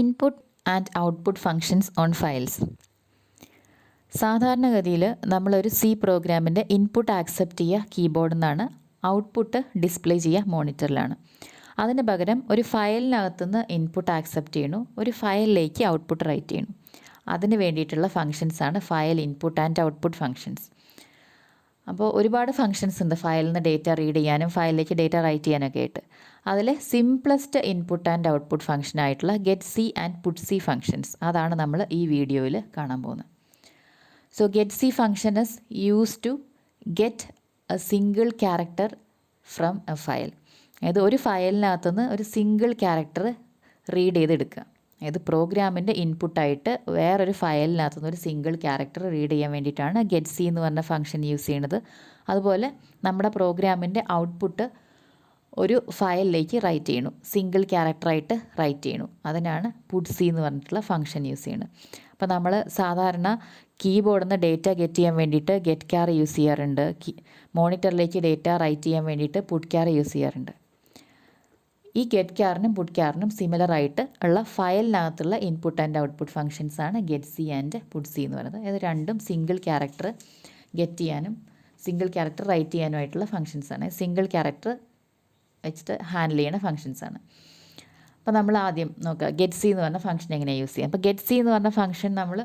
Input and output functions on files. സാധാരണഗതിയിൽ നമ്മളൊരു C പ്രോഗ്രാമിൻ്റെ ഇൻപുട്ട് ആക്സെപ്റ്റ് ചെയ്യുക കീബോർഡിൽ നിന്നാണ്, ഔട്ട്പുട്ട് ഡിസ്പ്ലേ ചെയ്യുക മോണിറ്ററിലാണ്. അതിന് പകരം ഒരു ഫയലിനകത്തുനിന്ന് ഇൻപുട്ട് ആക്സെപ്റ്റ് ചെയ്യണു, ഒരു ഫയലിലേക്ക് ഔട്ട്പുട്ട് റൈറ്റ് ചെയ്യണു. അതിന് വേണ്ടിയിട്ടുള്ള ഫങ്ഷൻസാണ് file input and output functions. അപ്പോൾ ഒരുപാട് ഫങ്ഷൻസ് ഉണ്ട് ഫയലിൽ നിന്ന് ഡേറ്റ റീഡ് ചെയ്യാനും ഫയലിലേക്ക് ഡേറ്റ റൈറ്റ് ചെയ്യാനൊക്കെ ആയിട്ട്. അതിൽ simplest input and output function ആയിട്ടുള്ള getc ആൻഡ് putc ഫങ്ഷൻസ്, അതാണ് നമ്മൾ ഈ വീഡിയോയിൽ കാണാൻ പോകുന്നത്. So getc function is use to get a single character from a file. അതായത് ഒരു ഫയലിനകത്തുനിന്ന് ഒരു സിംഗിൾ ക്യാരക്ടർ റീഡ് ചെയ്തെടുക്കുക. അതായത് പ്രോഗ്രാമിൻ്റെ ഇൻപുട്ടായിട്ട് വേറൊരു ഫയലിനകത്തുനിന്ന് ഒരു സിംഗിൾ ക്യാരക്ടർ റീഡ് ചെയ്യാൻ വേണ്ടിയിട്ടാണ് getc എന്ന് പറഞ്ഞ ഫംഗ്ഷൻ യൂസ് ചെയ്യുന്നത്. അതുപോലെ നമ്മുടെ പ്രോഗ്രാമിൻ്റെ ഔട്ട്പുട്ട് ഒരു ഫയലിലേക്ക് റൈറ്റ് ചെയ്യണു, സിംഗിൾ ക്യാരക്ടറായിട്ട് റൈറ്റ് ചെയ്യണു. അതിനാണ് putc എന്ന് പറഞ്ഞിട്ടുള്ള ഫംഗ്ഷൻ യൂസ് ചെയ്യുന്നത്. അപ്പോൾ നമ്മൾ സാധാരണ കീബോർഡിൽ നിന്ന് ഡേറ്റ ഗെറ്റ് ചെയ്യാൻ വേണ്ടിയിട്ട് getchar യൂസ് ചെയ്യാറുണ്ട്. മോണിറ്ററിലേക്ക് ഡേറ്റ റൈറ്റ് ചെയ്യാൻ വേണ്ടിയിട്ട് putchar യൂസ് ചെയ്യാറുണ്ട്. ഈ getcharനും putcharനും സിമിലർ ആയിട്ട് ഉള്ള ഫയലിനകത്തുള്ള ഇൻപുട്ട് ആൻഡ് ഔട്ട്പുട്ട് ഫങ്ഷൻസാണ് getc ആൻഡ് putc എന്ന് പറയുന്നത്. ഇത് രണ്ടും സിംഗിൾ ക്യാരക്ടർ ഗെറ്റ് ചെയ്യാനും സിംഗിൾ ക്യാരക്ടർ റൈറ്റ് ചെയ്യാനുമായിട്ടുള്ള ഫങ്ഷൻസാണ്. സിംഗിൾ ക്യാരക്ടർ വെച്ചിട്ട് ഹാൻഡിൽ ചെയ്യുന്ന ഫങ്ഷൻസാണ്. അപ്പോൾ നമ്മൾ ആദ്യം നോക്കുക getc എന്ന് പറഞ്ഞ ഫംഗ്ഷൻ എങ്ങനെയാണ് യൂസ് ചെയ്യുക. അപ്പോൾ getc എന്ന് പറഞ്ഞ ഫംഗ്ഷൻ നമ്മൾ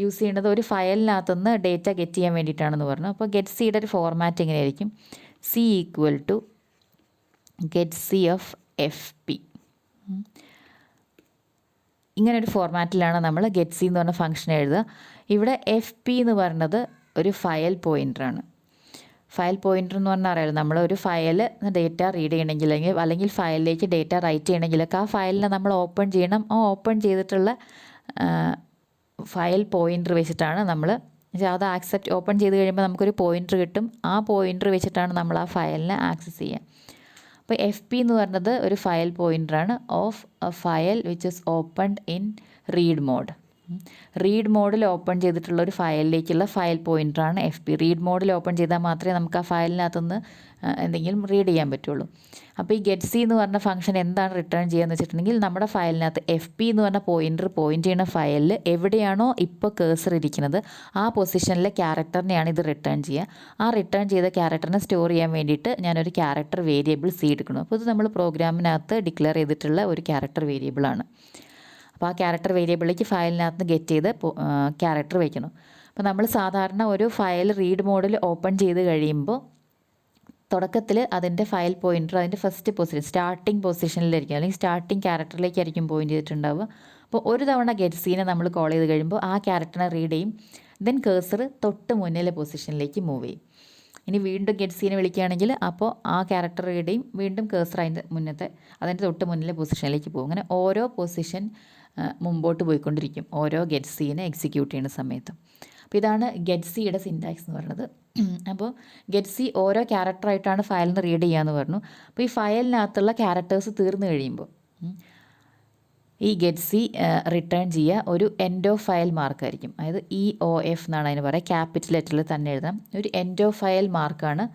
യൂസ് ചെയ്യുന്നത് ഒരു ഫയലിനകത്തുനിന്ന് ഡേറ്റ ഗെറ്റ് ചെയ്യാൻ വേണ്ടിയിട്ടാണെന്ന് പറഞ്ഞു. അപ്പോൾ getcയുടെ ഒരു ഫോർമാറ്റ് എങ്ങനെയായിരിക്കും? c equal to getc of fp. ഇങ്ങനൊരു ഫോർമാറ്റിലാണ് നമ്മൾ getc എന്ന് പറഞ്ഞ ഫംഗ്ഷൻ എഴുതുക. ഇവിടെ fp എന്ന് പറയുന്നത് ഒരു ഫയൽ പോയിൻ്ററാണ്. ഫയൽ പോയിൻ്റർ എന്ന് പറഞ്ഞാൽ അറിയാലോ, നമ്മൾ ഒരു ഫയൽ ഡേറ്റ റീഡ് ചെയ്യണമെങ്കിൽ അല്ലെങ്കിൽ ഫയലിലേക്ക് ഡേറ്റ റൈറ്റ് ചെയ്യണമെങ്കിലൊക്കെ ആ ഫയലിനെ നമ്മൾ ഓപ്പൺ ചെയ്യണം. ആ ഓപ്പൺ ചെയ്തിട്ടുള്ള ഫയൽ പോയിൻ്റർ വെച്ചിട്ടാണ് നമ്മൾ അത് ആക്സെപ്റ്റ് ഓപ്പൺ ചെയ്ത് കഴിയുമ്പോൾ നമുക്കൊരു പോയിൻ്റർ കിട്ടും. ആ പോയിൻ്റർ വെച്ചിട്ടാണ് നമ്മൾ ആ ഫയലിനെ ആക്സസ് ചെയ്യുക. അപ്പോൾ fp എന്ന് പറയുന്നത് ഒരു ഫയൽ പോയിൻ്ററാണ് of a file which is opened in read mode. Read മോഡിൽ ഓപ്പൺ ചെയ്തിട്ടുള്ള ഒരു ഫയലിലേക്കുള്ള ഫയൽ പോയിൻ്ററാണ് fp. റീഡ് മോഡിൽ ഓപ്പൺ ചെയ്താൽ മാത്രമേ നമുക്ക് ആ ഫയലിനകത്തുനിന്ന് എന്തെങ്കിലും റീഡ് ചെയ്യാൻ പറ്റുള്ളൂ. അപ്പോൾ ഈ getc എന്ന് പറഞ്ഞ ഫംഗ്ഷൻ എന്താണ് റിട്ടേൺ ചെയ്യുകയെന്ന് വെച്ചിട്ടുണ്ടെങ്കിൽ നമ്മുടെ ഫയലിനകത്ത് fp എന്ന് പറഞ്ഞ പോയിൻ്റർ പോയിൻ്റ് ചെയ്യുന്ന ഫയലിൽ എവിടെയാണോ ഇപ്പോൾ കേഴ്സർ ഇരിക്കുന്നത് ആ പൊസിഷനിലെ ക്യാരക്ടറിനെയാണ് ഇത് റിട്ടേൺ ചെയ്യുക. ആ റിട്ടേൺ ചെയ്ത ക്യാരക്ടറിനെ സ്റ്റോർ ചെയ്യാൻ വേണ്ടിയിട്ട് ഞാനൊരു ക്യാരക്ടർ വേരിയബിൾ c എടുക്കണം. അപ്പോൾ ഇത് നമ്മൾ പ്രോഗ്രാമിനകത്ത് ഡിക്ലെയർ ചെയ്തിട്ടുള്ള ഒരു ക്യാരക്ടർ വേരിയബിളാണ്. അപ്പോൾ ആ ക്യാരക്ടർ വേരിയബിളിലേക്ക് ഫയലിനകത്ത് ഗെറ്റ് ചെയ്ത് ക്യാരക്ടർ വയ്ക്കണം. അപ്പോൾ നമ്മൾ സാധാരണ ഒരു ഫയൽ റീഡ് മോഡിൽ ഓപ്പൺ ചെയ്ത് കഴിയുമ്പോൾ തുടക്കത്തിൽ അതിൻ്റെ ഫയൽ പോയിൻ്റർ അതിൻ്റെ ഫസ്റ്റ് പൊസിഷൻ സ്റ്റാർട്ടിംഗ് പൊസിഷനിലായിരിക്കും, അല്ലെങ്കിൽ സ്റ്റാർട്ടിംഗ് ക്യാരക്ടറിലേക്കായിരിക്കും പോയിൻ്റ് ചെയ്തിട്ടുണ്ടാവുക. അപ്പോൾ ഒരു തവണ getcനെ നമ്മൾ കോൾ ചെയ്ത് കഴിയുമ്പോൾ ആ ക്യാരക്ടറിനെ റീഡ് ചെയ്യും. ദെൻ കേഴ്സർ തൊട്ട് മുന്നിലെ പൊസിഷനിലേക്ക് മൂവ് ചെയ്യും. ഇനി വീണ്ടും getcനെ വിളിക്കുകയാണെങ്കിൽ അപ്പോൾ ആ ക്യാരക്ടർ റീഡ് ചെയ്യും, വീണ്ടും കേഴ്സർ അതിൻ്റെ തൊട്ട് മുന്നിലെ പൊസിഷനിലേക്ക് പോകും. അങ്ങനെ ഓരോ പൊസിഷൻ മുമ്പോട്ട് പോയിക്കൊണ്ടിരിക്കും ഓരോ getcനെ എക്സിക്യൂട്ട് ചെയ്യുന്ന സമയത്ത്. അപ്പോൾ ഇതാണ് getcയുടെ സിൻറ്റാക്സ് എന്ന് പറയുന്നത്. അപ്പോൾ getc ഓരോ ക്യാരക്ടറായിട്ടാണ് ഫയലിൽ നിന്ന് റീഡ് ചെയ്യാമെന്ന് പറഞ്ഞു. അപ്പോൾ ഈ ഫയലിനകത്തുള്ള ക്യാരക്ടേഴ്സ് തീർന്നു കഴിയുമ്പോൾ ഈ getc റിട്ടേൺ ചെയ്യുക ഒരു എൻഡ് ഓഫ് ഫയൽ മാർക്കായിരിക്കും. അതായത് EOF എന്നാണ് അതിന് പറയുക. ക്യാപിറ്റൽ ലെറ്ററിൽ തന്നെ എഴുതാം. ഒരു എൻഡ് ഓഫ് ഫയൽ മാർക്കാണ്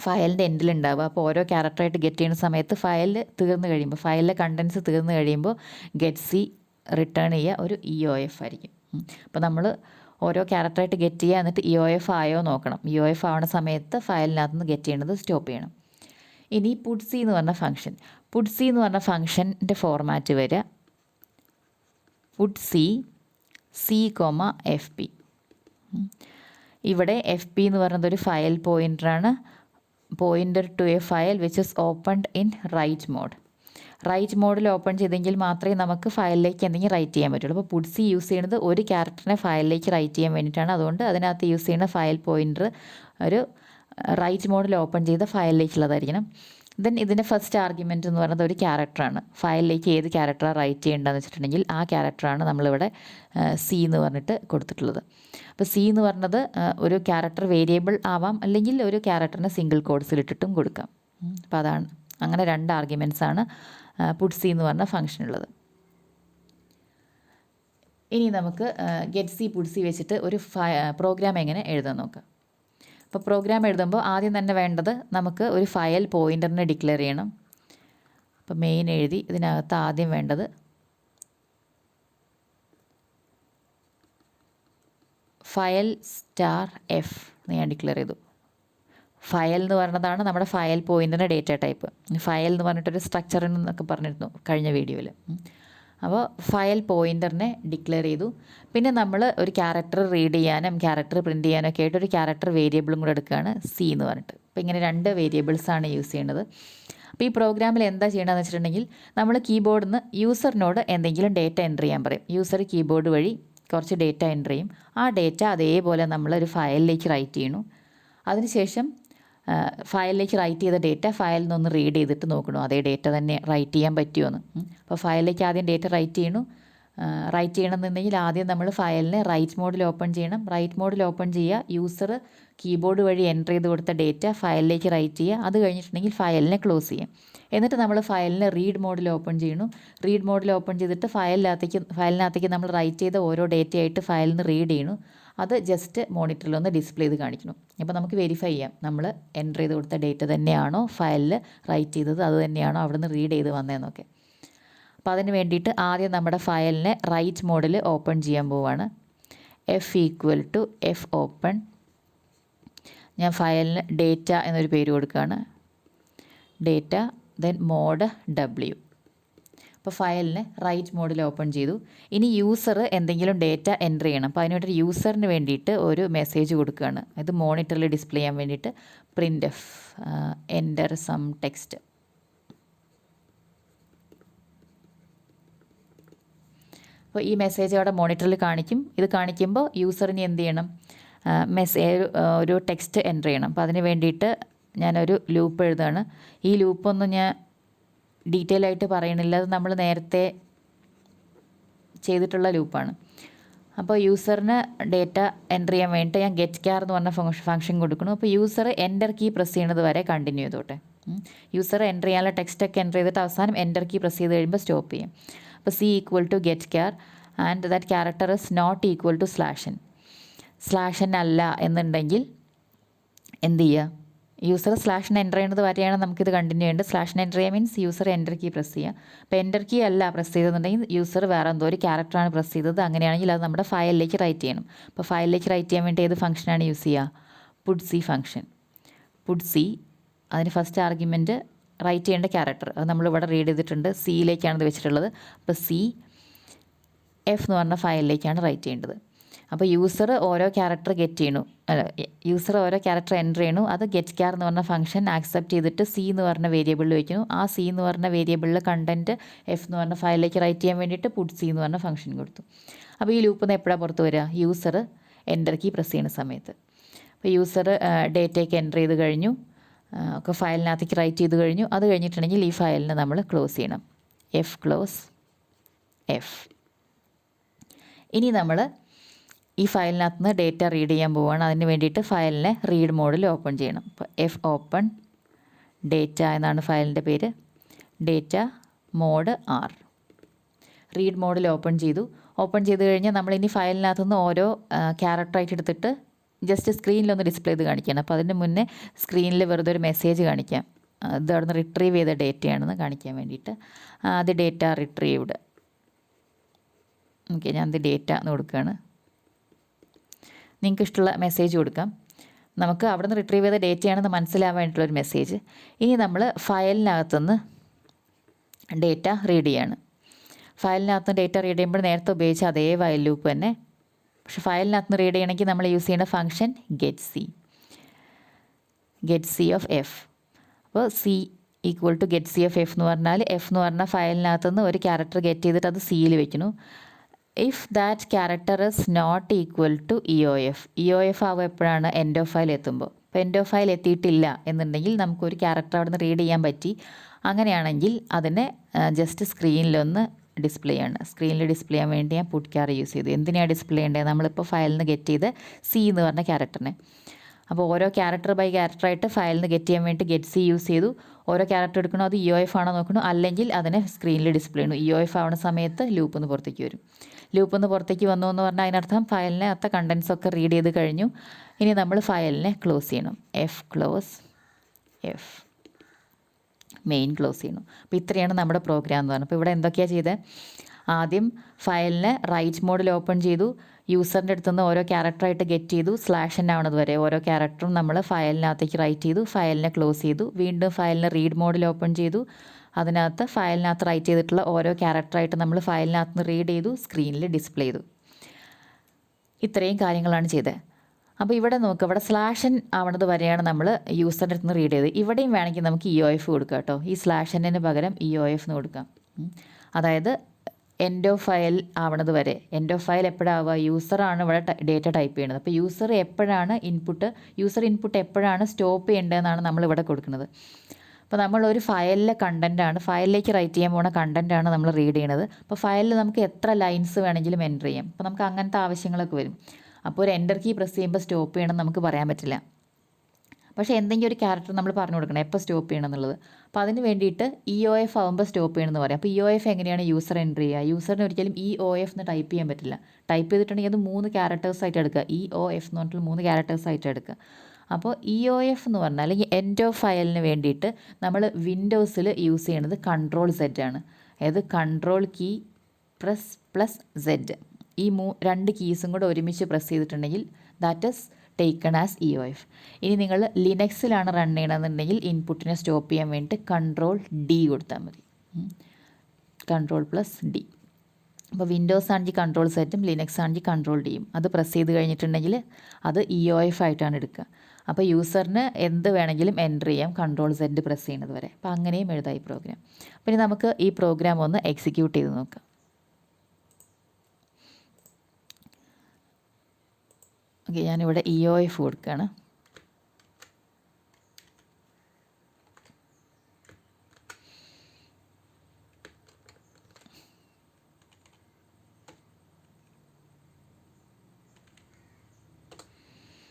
ഫയലിൻ്റെ എൻഡിൽ ഉണ്ടാവുക. അപ്പോൾ ഓരോ ക്യാരക്ടറായിട്ട് ഗെറ്റ് ചെയ്യുന്ന സമയത്ത് ഫയലിൽ തീർന്നു കഴിയുമ്പോൾ ഫയലിലെ കണ്ടൻസ് തീർന്നു കഴിയുമ്പോൾ getc റിട്ടേൺ ചെയ്യുക ഒരു EOF ആയിരിക്കും. അപ്പോൾ നമ്മൾ ഓരോ ക്യാരക്ടറായിട്ട് ഗെറ്റ് ചെയ്യുക, എന്നിട്ട് EOF ആയോ നോക്കണം. EOF ആവുന്ന സമയത്ത് ഫയലിനകത്ത് നിന്ന് ഗെറ്റ് ചെയ്യണത് സ്റ്റോപ്പ് ചെയ്യണം. ഇനി putc എന്ന് പറഞ്ഞ ഫംഗ്ഷൻ, putc എന്ന് പറഞ്ഞ ഫംഗ്ഷൻ്റെ ഫോർമാറ്റ് വരിക putc c, fp. ഇവിടെ fp എന്ന് പറയുന്നത് ഒരു ഫയൽ പോയിൻ്ററാണ്, pointer to a file which is opened in write mode. Write മോഡിൽ ഓപ്പൺ ചെയ്തെങ്കിൽ മാത്രമേ നമുക്ക് ഫയലിലേക്ക് എന്തെങ്കിലും റൈറ്റ് ചെയ്യാൻ പറ്റുള്ളൂ. അപ്പോൾ putc യൂസ് ചെയ്യുന്നത് ഒരു ക്യാരക്ടറിനെ ഫയലിലേക്ക് റൈറ്റ് ചെയ്യാൻ വേണ്ടിയിട്ടാണ്. അതുകൊണ്ട് അതിനകത്ത് യൂസ് ചെയ്യുന്ന ഫയൽ പോയിൻ്റർ ഒരു റൈറ്റ് മോഡിൽ ഓപ്പൺ ചെയ്ത ഫയലിലേക്കുള്ളതായിരിക്കണം. ദെൻ ഇതിൻ്റെ ഫസ്റ്റ് ആർഗ്യുമെൻറ്റ് എന്ന് പറയുന്നത് ഒരു ക്യാരക്ടറാണ്. ഫയലിലേക്ക് ഏത് ക്യാരക്ടറാണ് റൈറ്റ് ചെയ്യേണ്ടതെന്ന് വെച്ചിട്ടുണ്ടെങ്കിൽ ആ ക്യാരക്ടറാണ് നമ്മളിവിടെ c എന്ന് പറഞ്ഞിട്ട് കൊടുത്തിട്ടുള്ളത്. അപ്പോൾ c എന്ന് പറഞ്ഞത് ഒരു ക്യാരക്ടർ വേരിയബിൾ ആവാം, അല്ലെങ്കിൽ ഒരു ക്യാരക്ടറിനെ സിംഗിൾ കോഡ്സിലിട്ടിട്ടും കൊടുക്കാം. അപ്പോൾ അതാണ് അങ്ങനെ രണ്ട് ആർഗ്യുമെൻറ്റ്സാണ് putc എന്ന് പറഞ്ഞ ഫംഗ്ഷൻ ഉള്ളത്. ഇനി നമുക്ക് getc putc വെച്ചിട്ട് ഒരു പ്രോഗ്രാം എങ്ങനെ എഴുതാൻ നോക്കാം. അപ്പോൾ പ്രോഗ്രാം എഴുതുമ്പോൾ ആദ്യം തന്നെ വേണ്ടത് നമുക്ക് ഒരു ഫയൽ പോയിൻ്ററിനെ ഡിക്ലെയർ ചെയ്യണം. അപ്പോൾ മെയിൻ എഴുതി ഇതിനകത്ത് ആദ്യം വേണ്ടത് ഫയൽ സ്റ്റാർ എഫ് എന്ന് ഞാൻ ഡിക്ലെയർ ചെയ്തു. ഫയൽ എന്ന് പറയുന്നതാണ് നമ്മുടെ ഫയൽ പോയിൻ്റിൻ്റെ ഡേറ്റ ടൈപ്പ്. ഫയൽ എന്ന് പറഞ്ഞിട്ടൊരു സ്ട്രക്ചർ എന്നൊക്കെ പറഞ്ഞിരുന്നു കഴിഞ്ഞ വീഡിയോയിൽ. അപ്പോൾ ഫയൽ പോയിൻ്ററിനെ ഡിക്ലെയർ ചെയ്തു. പിന്നെ നമ്മൾ ഒരു ക്യാരക്ടർ റീഡ് ചെയ്യാനും ക്യാരക്ടർ പ്രിൻറ്റ് ചെയ്യാനൊക്കെ ആയിട്ട് ഒരു ക്യാരക്ടർ വേരിയബിളും കൂടെ എടുക്കുകയാണ്, സി എന്ന് പറഞ്ഞിട്ട്. അപ്പോൾ ഇങ്ങനെ 2 വേരിയബിൾസാണ് യൂസ് ചെയ്യുന്നത്. അപ്പോൾ ഈ പ്രോഗ്രാമിൽ എന്താ ചെയ്യണമെന്ന് വെച്ചിട്ടുണ്ടെങ്കിൽ നമ്മൾ കീബോർഡിൽ നിന്ന് യൂസറിനോട് എന്തെങ്കിലും ഡേറ്റ എൻ്റർ ചെയ്യാൻ പറയും. യൂസർ കീബോർഡ് വഴി കുറച്ച് ഡേറ്റ എൻ്റർ ചെയ്യും. ആ ഡേറ്റ അതേപോലെ നമ്മളൊരു ഫയലിലേക്ക് റൈറ്റ് ചെയ്യണു. അതിനുശേഷം ഫയലിലേക്ക് റൈറ്റ് ചെയ്ത ഡേറ്റ ഫയലിൽ നിന്നൊന്ന് റീഡ് ചെയ്തിട്ട് നോക്കണു അതേ ഡേറ്റ തന്നെ റൈറ്റ് ചെയ്യാൻ പറ്റുമോയെന്ന്. അപ്പോൾ ഫയലിലേക്ക് ആദ്യം ഡേറ്റ റൈറ്റ് ചെയ്യണു. റൈറ്റ് ചെയ്യണമെന്നുണ്ടെങ്കിൽ ആദ്യം നമ്മൾ ഫയലിനെ റൈറ്റ് മോഡിൽ ഓപ്പൺ ചെയ്യണം. റൈറ്റ് മോഡിൽ ഓപ്പൺ ചെയ്യുക, യൂസർ കീബോർഡ് വഴി എൻ്റർ ചെയ്ത് കൊടുത്ത ഡേറ്റ ഫയലിലേക്ക് റൈറ്റ് ചെയ്യുക. അത് കഴിഞ്ഞിട്ടുണ്ടെങ്കിൽ ഫയലിനെ ക്ലോസ് ചെയ്യാം. എന്നിട്ട് നമ്മൾ ഫയലിനെ റീഡ് മോഡിൽ ഓപ്പൺ ചെയ്യണു. റീഡ് മോഡിൽ ഓപ്പൺ ചെയ്തിട്ട് ഫയലിനകത്തേക്ക് നമ്മൾ റൈറ്റ് ചെയ്ത ഓരോ ഡേറ്റയായിട്ട് ഫയലിൽ നിന്ന് റീഡ് ചെയ്യണു. അത് ജസ്റ്റ് മോണിറ്ററിലൊന്ന് ഡിസ്പ്ലേ ചെയ്ത് കാണിക്കണം. അപ്പോൾ നമുക്ക് വെരിഫൈ ചെയ്യാം നമ്മൾ എൻ്റർ ചെയ്ത് കൊടുത്ത ഡേറ്റ തന്നെയാണോ ഫയലിൽ റൈറ്റ് ചെയ്തത്, അത് തന്നെയാണോ അവിടെ നിന്ന് റീഡ് ചെയ്ത് വന്നതെന്നൊക്കെ. അപ്പോൾ അതിന് വേണ്ടിയിട്ട് ആദ്യം നമ്മുടെ ഫയലിനെ റൈറ്റ് മോഡിൽ ഓപ്പൺ ചെയ്യാൻ പോവുകയാണ്. F open. ഞാൻ ഫയലിന് ഡേറ്റ എന്നൊരു പേര് കൊടുക്കുകയാണ്. Data then mode W. അപ്പോൾ ഫയലിനെ റൈറ്റ് മോഡിൽ ഓപ്പൺ ചെയ്തു. ഇനി യൂസർ എന്തെങ്കിലും ഡേറ്റ എൻ്റർ ചെയ്യണം. അപ്പോൾ അതിനുവേണ്ടി യൂസറിന് വേണ്ടിയിട്ട് ഒരു മെസ്സേജ് കൊടുക്കുകയാണ്. ഇത് മോണിറ്ററിൽ ഡിസ്പ്ലേ ചെയ്യാൻ വേണ്ടിയിട്ട് printf എൻ്റർ സം ടെക്സ്റ്റ്. അപ്പോൾ ഈ മെസ്സേജ് അവിടെ മോണിറ്ററിൽ കാണിക്കും. ഇത് കാണിക്കുമ്പോൾ യൂസറിന് എന്ത് ചെയ്യണം, ഒരു ടെക്സ്റ്റ് എൻ്റർ ചെയ്യണം. അപ്പോൾ അതിന് വേണ്ടിയിട്ട് ഞാനൊരു ലൂപ്പ് എഴുതുകയാണ്. ഈ ലൂപ്പൊന്നും ഞാൻ ഡീറ്റെയിൽ ആയിട്ട് പറയണില്ല, അത് നമ്മൾ നേരത്തെ ചെയ്തിട്ടുള്ള ലൂപ്പാണ്. അപ്പോൾ യൂസറിന് ഡേറ്റ എൻ്റർ ചെയ്യാൻ വേണ്ടിയിട്ട് ഞാൻ getc എന്ന് പറഞ്ഞ ഫംഗ്ഷൻ കൊടുക്കണം. അപ്പോൾ യൂസർ എൻ്റർ കീ പ്രസ് ചെയ്യുന്നത് വരെ കണ്ടിന്യൂ ചെയ്തോട്ടെ. യൂസർ എൻ്റർ ചെയ്യാനുള്ള ടെക്സ്റ്റൊക്കെ എൻ്റർ ചെയ്തിട്ട് അവസാനം എൻ്റർ കീ പ്രസ് ചെയ്ത് കഴിയുമ്പോൾ സ്റ്റോപ്പ് ചെയ്യും. അപ്പോൾ C = getc and that character is not equal to /n അല്ല എന്നുണ്ടെങ്കിൽ എന്ത് ചെയ്യുക, യൂസർ /n എൻ്റർ ചെയ്യുന്നത് വരെയാണ് നമുക്കിത് കണ്ടിന്യൂ ചെയ്യേണ്ടത്. /n എൻ്റർ ചെയ്യുക means user enter key press ചെയ്യുക. അപ്പോൾ എൻ്റർ കീ അല്ല പ്രസ് ചെയ്തെന്നുണ്ടെങ്കിൽ യൂസർ വേറെ എന്തോ ഒരു ക്യാരക്ടറാണ് പ്രസ് ചെയ്തത്. അങ്ങനെയാണെങ്കിൽ അത് നമ്മുടെ ഫയലിലേക്ക് റൈറ്റ് ചെയ്യണം. അപ്പോൾ ഫയലിലേക്ക് റൈറ്റ് ചെയ്യാൻ വേണ്ടി ഏത് ഫംഗ്ഷനാണ് യൂസ് ചെയ്യുക, putc ഫംഗ്ഷൻ. putc അതിന് ഫസ്റ്റ് ആർഗ്യുമെൻറ്റ് റൈറ്റ് ചെയ്യേണ്ട ക്യാരക്ടർ അത് നമ്മളിവിടെ റീഡ് ചെയ്തിട്ടുണ്ട്, സിയിലേക്കാണ് ഇത് വെച്ചിട്ടുള്ളത്. അപ്പോൾ F എന്ന് പറഞ്ഞ ഫയലിലേക്കാണ് റൈറ്റ് ചെയ്യേണ്ടത്. അപ്പോൾ യൂസർ ഓരോ ക്യാരക്ടർ യൂസർ ഓരോ ക്യാരക്ടർ എൻ്റർ ചെയ്യണു. അത് getc എന്ന് പറഞ്ഞ ഫംഗ്ഷൻ ആക്സെപ്റ്റ് ചെയ്തിട്ട് C എന്ന് പറഞ്ഞ വേരിയബിളിൽ വയ്ക്കുന്നു. ആ C എന്ന് പറഞ്ഞ വേരിയബിളിൽ കണ്ടൻറ്റ് F എന്ന് പറഞ്ഞ ഫയലിലേക്ക് റൈറ്റ് ചെയ്യാൻ വേണ്ടിയിട്ട് putc എന്ന് പറഞ്ഞ ഫംഗ്ഷൻ കൊടുത്തു. അപ്പോൾ ഈ ലൂപ്പിൽ നിന്ന് എപ്പോഴാണ് പുറത്ത് വരിക, യൂസർ എൻ്റർ കീ പ്രസ് ചെയ്യുന്ന സമയത്ത്. അപ്പോൾ യൂസർ ഡേറ്റയ്ക്ക് എൻ്റർ ചെയ്ത് കഴിഞ്ഞു, ഒക്കെ ഫയലിനകത്തേക്ക് റൈറ്റ് ചെയ്ത് കഴിഞ്ഞു. അത് കഴിഞ്ഞിട്ടുണ്ടെങ്കിൽ ഈ ഫയലിനെ നമ്മൾ ക്ലോസ് ചെയ്യണം. Close F. ഇനി നമ്മൾ ഈ ഫയലിനകത്ത് നിന്ന് ഡേറ്റ റീഡ് ചെയ്യാൻ പോവുകയാണ്. അതിന് വേണ്ടിയിട്ട് ഫയലിനെ റീഡ് മോഡിൽ ഓപ്പൺ ചെയ്യണം. അപ്പോൾ F ഓപ്പൺ ഡേറ്റ എന്നാണ് ഫയലിൻ്റെ പേര്. Data mode R. റീഡ് മോഡിൽ ഓപ്പൺ ചെയ്തു. ഓപ്പൺ ചെയ്ത് കഴിഞ്ഞാൽ നമ്മളിനി ഫയലിനകത്ത് നിന്ന് ഓരോ ക്യാരക്ടറായിട്ട് എടുത്തിട്ട് ജസ്റ്റ് സ്ക്രീനിലൊന്ന് ഡിസ്പ്ലേ ചെയ്ത് കാണിക്കണം. അപ്പോൾ അതിന് മുന്നേ സ്ക്രീനിൽ വെറുതെ ഒരു മെസ്സേജ് കാണിക്കാം, ഇത് അവിടെ നിന്ന് റിട്രീവ് ചെയ്ത ഡേറ്റയാണെന്ന് കാണിക്കാൻ വേണ്ടിയിട്ട്. അത് ഡേറ്റ റിട്രീവ്ഡ്. ഓക്കെ, ഞാൻ ഇത് ഡേറ്റ എന്ന് കൊടുക്കുകയാണ്. നിങ്ങൾക്ക് ഇഷ്ടമുള്ള മെസ്സേജ് കൊടുക്കാം. നമുക്ക് അവിടെ നിന്ന് റിട്രീവ് ചെയ്ത ഡേറ്റയാണെന്ന് മനസ്സിലാവാൻ വേണ്ടിയിട്ടുള്ളൊരു മെസ്സേജ്. ഇനി നമ്മൾ ഫയലിനകത്തുനിന്ന് ഡേറ്റ റീഡ് ചെയ്യാണ്. ഫയലിനകത്ത് ഡേറ്റ റീഡ് ചെയ്യുമ്പോൾ നേരത്തെ ഉപയോഗിച്ച അതേ വൈൽ ലൂപ്പ് തന്നെ, പക്ഷേ ഫയലിനകത്ത് റീഡ് ചെയ്യണമെങ്കിൽ നമ്മൾ യൂസ് ചെയ്യുന്ന ഫംഗ്ഷൻ getc ഓഫ് F. അപ്പോൾ C = getc ഓഫ് F എന്ന് പറഞ്ഞാൽ F എന്ന് പറഞ്ഞ ഫയലിനകത്തുനിന്ന് ഒരു ക്യാരക്ടർ ഗെറ്റ് ചെയ്തിട്ട് അത് Cയിൽ വെക്കുന്നു. If that character is not equal to EOF ആവുക എപ്പോഴാണ്, എൻഡ് ഓഫ് ഫയൽ എത്തുമ്പോൾ. അപ്പോൾ എൻഡ് ഓഫ് ഫയൽ എത്തിയിട്ടില്ല എന്നുണ്ടെങ്കിൽ നമുക്കൊരു ക്യാരക്ടർ അവിടെ നിന്ന് റീഡ് ചെയ്യാൻ പറ്റി. അങ്ങനെയാണെങ്കിൽ അതിനെ ജസ്റ്റ് സ്ക്രീനിലൊന്ന് ഡിസ്പ്ലേ ചെയ്യാണ്. സ്ക്രീനിൽ ഡിസ്പ്ലേ ചെയ്യാൻ വേണ്ടി ഞാൻ putc യൂസ് ചെയ്തു. എന്തിനാണ് ഡിസ്പ്ലേ ചെയ്യേണ്ടത്, നമ്മളിപ്പോൾ ഫയലിൽ നിന്ന് ഗെറ്റ് ചെയ്ത് C എന്ന് പറഞ്ഞ ക്യാരക്ടറിനെ. അപ്പോൾ ഓരോ ക്യാരക്ടർ ബൈ ക്യാരക്ടറായിട്ട് ഫയലിൽ നിന്ന് ഗെറ്റ് ചെയ്യാൻ വേണ്ടി getc യൂസ് ചെയ്തു. ഓരോ ക്യാരക്ടർ എടുക്കണോ അത് EOF ആണോ നോക്കണോ, അല്ലെങ്കിൽ അതിനെ സ്ക്രീനിൽ ഡിസ്പ്ലേ ചെയ്യണു. EOF ആവുന്ന സമയത്ത് ലൂപ്പിൽ നിന്ന് പുറത്തേക്ക് വരും. ലൂപ്പിൽ നിന്ന് പുറത്തേക്ക് വന്നു എന്ന് പറഞ്ഞാൽ അതിനർത്ഥം ഫയലിനെ അത്ത കണ്ടൻസ് ഒക്കെ റീഡ് ചെയ്ത് കഴിഞ്ഞു. ഇനി നമ്മൾ ഫയലിനെ ക്ലോസ് ചെയ്യണം. Close F. മെയിൻ ക്ലോസ് ചെയ്യണം. അപ്പോൾ ഇത്രയാണ് നമ്മുടെ പ്രോഗ്രാം എന്ന് പറഞ്ഞത്. അപ്പോൾ ഇവിടെ എന്തൊക്കെയാണ് ചെയ്തത്, ആദ്യം ഫയലിനെ റൈറ്റ് മോഡിൽ ഓപ്പൺ ചെയ്തു. യൂസറിൻ്റെ അടുത്ത് നിന്ന് ഓരോ ക്യാരക്ടറായിട്ട് ഗെറ്റ് ചെയ്തു, /n ആവുന്നത് വരെ ഓരോ ക്യാരക്ടറും നമ്മൾ ഫയലിനകത്തേക്ക് റൈറ്റ് ചെയ്തു, ഫയലിനെ ക്ലോസ് ചെയ്തു, വീണ്ടും ഫയലിനെ റീഡ് മോഡിൽ ഓപ്പൺ ചെയ്തു, അതിനകത്ത് ഫയലിനകത്ത് റൈറ്റ് ചെയ്തിട്ടുള്ള ഓരോ ക്യാരക്ടറായിട്ട് നമ്മൾ ഫയലിനകത്ത് നിന്ന് റീഡ് ചെയ്തു, സ്ക്രീനിൽ ഡിസ്പ്ലേ ചെയ്തു. ഇത്രയും കാര്യങ്ങളാണ് ചെയ്തത്. അപ്പോൾ ഇവിടെ നോക്കുക, ഇവിടെ /n ആവണത് വരെയാണ് നമ്മൾ യൂസറിൻ്റെ അടുത്ത് നിന്ന് റീഡ് ചെയ്തത്. ഇവിടെയും വേണമെങ്കിൽ നമുക്ക് EOF കൊടുക്കാം കേട്ടോ. ഈ /nന് പകരം EOF എന്ന് കൊടുക്കാം. അതായത് എൻഡ് ഓഫ് ഫയൽ ആവണത് വരെ. എൻഡ് ഓഫ് ഫയൽ എപ്പോഴാവുക? യൂസറാണ് ഇവിടെ ഡേറ്റ ടൈപ്പ് ചെയ്യുന്നത്. അപ്പോൾ യൂസർ എപ്പോഴാണ് യൂസർ ഇൻപുട്ട് എപ്പോഴാണ് സ്റ്റോപ്പ് ചെയ്യേണ്ടതെന്നാണ് നമ്മളിവിടെ കൊടുക്കുന്നത്. അപ്പോൾ നമ്മളൊരു ഫയലിലെ കണ്ടൻറ്റാണ്, ഫയലിലേക്ക് റൈറ്റ് ചെയ്യാൻ പോകുന്ന കണ്ടൻറ്റാണ് നമ്മൾ റീഡ് ചെയ്യണത്. അപ്പോൾ ഫയലിൽ നമുക്ക് എത്ര ലൈൻസ് വേണമെങ്കിലും എൻ്റർ ചെയ്യാം. അപ്പോൾ നമുക്ക് അങ്ങനത്തെ ആവശ്യങ്ങളൊക്കെ വരും. അപ്പോൾ ഒരു എൻ്റർ കീ പ്രസ് ചെയ്യുമ്പോൾ സ്റ്റോപ്പ് ചെയ്യണം നമുക്ക് പറയാൻ പറ്റില്ല. പക്ഷേ എന്തെങ്കിലും ഒരു ക്യാരക്ടർ നമ്മൾ പറഞ്ഞു കൊടുക്കണം എപ്പോൾ സ്റ്റോപ്പ് ചെയ്യണം എന്നുള്ളത്. അപ്പോൾ അതിന് വേണ്ടിയിട്ട് EOF ആകുമ്പോൾ സ്റ്റോപ്പ് ചെയ്യണമെന്ന് പറയാം. അപ്പോൾ EOF എങ്ങനെയാണ് യൂസർ എൻ്റർ ചെയ്യുക? യൂസറിന് ഒരിക്കലും EOF എന്ന് ടൈപ്പ് ചെയ്യാൻ പറ്റില്ല. ടൈപ്പ് ചെയ്തിട്ടുണ്ടെങ്കിൽ അത് 3 ക്യാരക്ടേഴ്സായിട്ട് എടുക്കുക. EOF എന്ന് പറഞ്ഞിട്ടുള്ള 3 ക്യാരക്ടേഴ്സായിട്ട് എടുക്കുക. അപ്പോൾ EOF എന്ന് പറഞ്ഞാൽ അല്ലെങ്കിൽ എൻഡ് ഓഫ് ഫയലിന് വേണ്ടിയിട്ട് നമ്മൾ വിൻഡോസിൽ യൂസ് ചെയ്യണത് Ctrl+Z ആണ്. അതായത് കൺട്രോൾ കീ +Z. ഈ 2 കീസും കൂടെ ഒരുമിച്ച് പ്രസ് ചെയ്തിട്ടുണ്ടെങ്കിൽ that is taken as EOF. ഇനി നിങ്ങൾ ലിനക്സിലാണ് റൺ ചെയ്യണമെന്നുണ്ടെങ്കിൽ ഇൻപുട്ടിനെ സ്റ്റോപ്പ് ചെയ്യാൻ വേണ്ടിയിട്ട് Ctrl+D കൊടുത്താൽ മതി. Ctrl+D. അപ്പോൾ വിൻഡോസ് ആണെങ്കിൽ Ctrl+Z, ലിനക്സ് ആണെങ്കിൽ Ctrl+Dയും. അത് പ്രസ് ചെയ്ത് കഴിഞ്ഞിട്ടുണ്ടെങ്കിൽ അത് EOF ആയിട്ടാണ് എടുക്കുക. അപ്പോൾ യൂസറിന് എന്ത് വേണമെങ്കിലും എൻ്റർ ചെയ്യാം Ctrl+Z പ്രസ് ചെയ്യുന്നത് വരെ. അപ്പോൾ അങ്ങനെയും എഴുതാം ഈ പ്രോഗ്രാം. അപ്പോൾ ഇനി നമുക്ക് ഈ പ്രോഗ്രാം ഒന്ന് എക്സിക്യൂട്ട് ചെയ്ത് നോക്കാം. ഓക്കെ, ഞാനിവിടെ EOF കൊടുക്കുകയാണ്.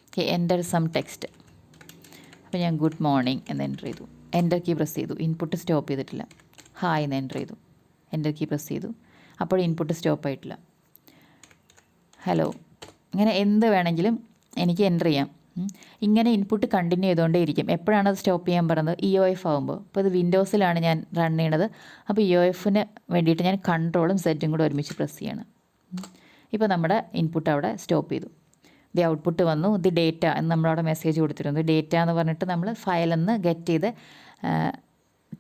Okay, enter some text. അപ്പോൾ ഞാൻ ഗുഡ് മോർണിംഗ് എന്ന് എൻ്റർ ചെയ്തു. എൻ്റർ കീ പ്രസ് ചെയ്തു. ഇൻപുട്ട് സ്റ്റോപ്പ് ചെയ്തിട്ടില്ല. ഹായ് എന്ന് എൻ്റർ ചെയ്തു. എൻ്റർ കീ പ്രസ് ചെയ്തു. അപ്പോൾ ഇൻപുട്ട് സ്റ്റോപ്പ് ആയിട്ടില്ല. ഹലോ, ഇങ്ങനെ എന്ത് വേണമെങ്കിലും എനിക്ക് എൻ്റർ ചെയ്യാം. ഇങ്ങനെ ഇൻപുട്ട് കണ്ടിന്യൂ ചെയ്തുകൊണ്ടേ ഇരിക്കും. എപ്പോഴാണ് അത് സ്റ്റോപ്പ് ചെയ്യാൻ പറയുന്നത്? EOF ആകുമ്പോൾ. അപ്പോൾ ഇത് വിൻഡോസിലാണ് ഞാൻ റൺ ചെയ്യണത്. അപ്പോൾ EOFന് വേണ്ടിയിട്ട് ഞാൻ Ctrl+Z കൂടെ ഒരുമിച്ച് പ്രസ് ചെയ്യണം. ഇപ്പോൾ നമ്മുടെ ഇൻപുട്ട് അവിടെ സ്റ്റോപ്പ് ചെയ്തു. ദി ഔട്ട്പുട്ട് വന്നു. ദി ഡേറ്റ എന്ന് നമ്മളവിടെ മെസ്സേജ് കൊടുത്തിരുന്നു. ഡേറ്റ എന്ന് പറഞ്ഞിട്ട് നമ്മൾ ഫയലെന്ന് ഗെറ്റ് ചെയ്ത്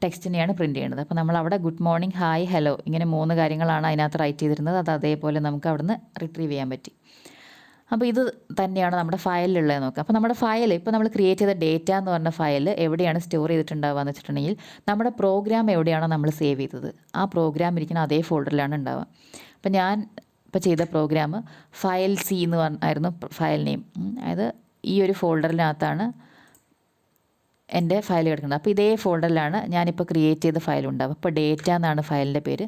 ടെക്സ്റ്റിനെയാണ് പ്രിൻറ്റ് ചെയ്യുന്നത്. അപ്പോൾ നമ്മളവിടെ ഗുഡ് മോർണിംഗ്, ഹായ്, ഹലോ ഇങ്ങനെ 3 കാര്യങ്ങളാണ് അതിനകത്ത് റൈറ്റ് ചെയ്തിരുന്നത്. അത് അതേപോലെ നമുക്ക് അവിടെ നിന്ന് റിട്രീവ് ചെയ്യാൻ പറ്റി. അപ്പോൾ ഇത് തന്നെയാണ് നമ്മുടെ ഫയലിലുള്ളത് നോക്കുക. അപ്പോൾ നമ്മുടെ ഫയൽ ഇപ്പോൾ നമ്മൾ ക്രിയേറ്റ് ചെയ്ത ഡേറ്റ എന്ന് പറഞ്ഞ ഫയൽ എവിടെയാണ് സ്റ്റോർ ചെയ്തിട്ടുണ്ടാവുക എന്ന് വെച്ചിട്ടുണ്ടെങ്കിൽ നമ്മുടെ പ്രോഗ്രാം എവിടെയാണോ നമ്മൾ സേവ് ചെയ്തത് ആ പ്രോഗ്രാം ഇരിക്കുന്ന അതേ ഫോൾഡറിലാണ് ഉണ്ടാവുക. അപ്പോൾ ഞാൻ ഇപ്പോൾ ചെയ്ത പ്രോഗ്രാം ഫയൽ C എന്ന് പറഞ്ഞായിരുന്നു ഫയൽ നെയിം. അതായത് ഈ ഒരു ഫോൾഡറിനകത്താണ് എൻ്റെ ഫയൽ കിടക്കുന്നത്. അപ്പോൾ ഇതേ ഫോൾഡറിലാണ് ഞാനിപ്പോൾ ക്രിയേറ്റ് ചെയ്ത ഫയൽ ഉണ്ടാവും. അപ്പോൾ ഡേറ്റ എന്നാണ് ഫയലിൻ്റെ പേര്.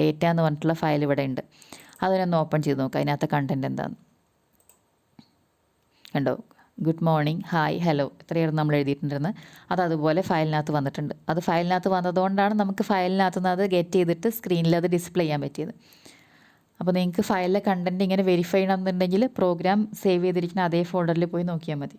ഡേറ്റ എന്ന് പറഞ്ഞിട്ടുള്ള ഫയൽ ഇവിടെ ഉണ്ട്. അതിനൊന്ന് ഓപ്പൺ ചെയ്ത് നോക്കുക അതിനകത്ത് കണ്ടൻറ്റ് എന്താണെന്ന്. കണ്ടോ? ഗുഡ് മോർണിംഗ്, ഹായ്, ഹലോ ഇത്രയായിരുന്നു നമ്മൾ എഴുതിയിട്ടുണ്ടായിരുന്നത്. അതുപോലെ ഫയലിനകത്ത് വന്നിട്ടുണ്ട്. അത് ഫയലിനകത്ത് വന്നതുകൊണ്ടാണ് നമുക്ക് ഫയലിനകത്ത് നിന്ന് അത് ഗെറ്റ് ചെയ്തിട്ട് സ്ക്രീനിൽ അത് ഡിസ്പ്ലേ ചെയ്യാൻ പറ്റിയത്. അപ്പോൾ നിങ്ങൾക്ക് ഫയലിലെ കണ്ടൻറ്റ് ഇങ്ങനെ വെരിഫൈ ചെയ്യണമെന്നുണ്ടെങ്കിൽ പ്രോഗ്രാം സേവ് ചെയ്തിരിക്കുന്ന അതേ ഫോൾഡറിൽ പോയി നോക്കിയാൽ മതി.